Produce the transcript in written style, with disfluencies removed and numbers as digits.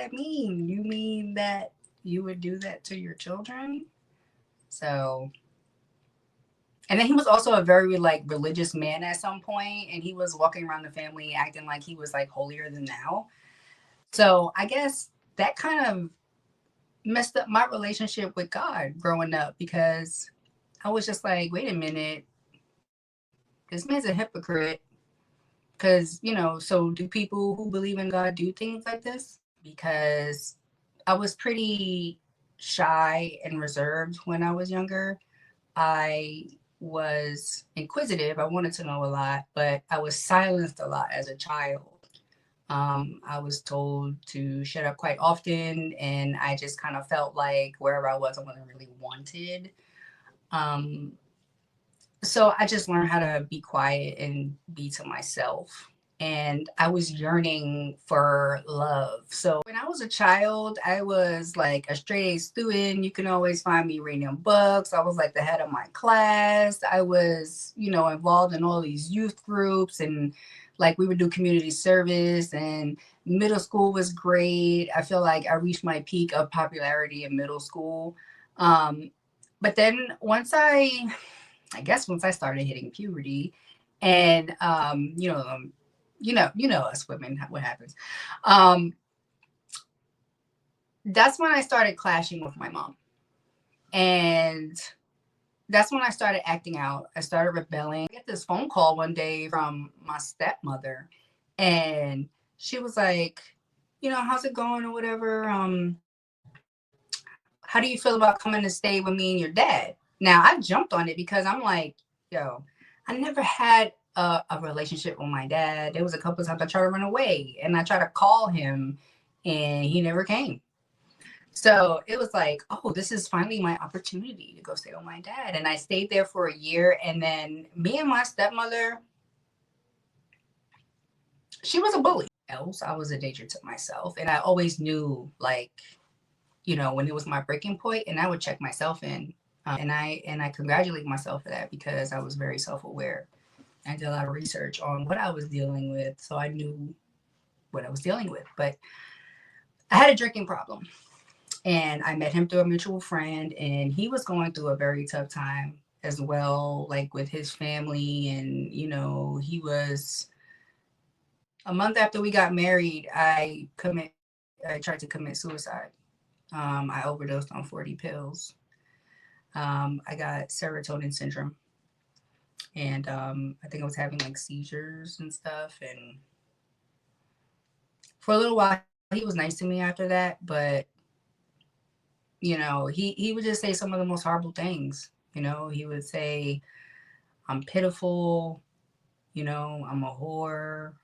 that mean? You mean that you would do that to your children? So, and then he was also a very like religious man at some point, and he was walking around the family acting like he was like holier than thou. So I guess that kind of messed up my relationship with God growing up because I was just like, wait a minute, this man's a hypocrite. Because, so do people who believe in God do things like this? Because I was pretty shy and reserved when I was younger. I was inquisitive. I wanted to know a lot, but I was silenced a lot as a child. I was told to shut up quite often, and I just kind of felt like wherever I was, I wasn't really wanted. Um, so I just learned how to be quiet and be to myself. And I was yearning for love. So when I was a child, I was like a straight A student. You can always find me reading books. I was like the head of my class. I was, involved in all these youth groups, and like we would do community service, and middle school was great. I feel like I reached my peak of popularity in middle school. Um, but then I guess once I started hitting puberty, and us women, what happens. Um, that's when I started clashing with my mom, and that's when I started acting out. I started rebelling. I get this phone call one day from my stepmother, and she was like, how's it going or whatever. How do you feel about coming to stay with me and your dad? Now I jumped on it because I'm like, yo, I never had a relationship with my dad. There was a couple of times I tried to run away and I tried to call him and he never came. So it was like, oh, this is finally my opportunity to go stay with my dad. And I stayed there for a year. And then me and my stepmother, she was a bully. Else, I was a danger to myself. And I always knew, like, when it was my breaking point, and I would check myself in. And I congratulate myself for that because I was very self-aware. I did a lot of research on what I was dealing with, so I knew what I was dealing with. But I had a drinking problem, and I met him through a mutual friend, and he was going through a very tough time as well, like with his family. And he was a month after we got married. I tried to commit suicide. I overdosed on 40 pills. I got serotonin syndrome, and I think I was having like seizures and stuff. And for a little while, he was nice to me after that, but he would just say some of the most horrible things. He would say, "I'm pitiful," "I'm a whore,"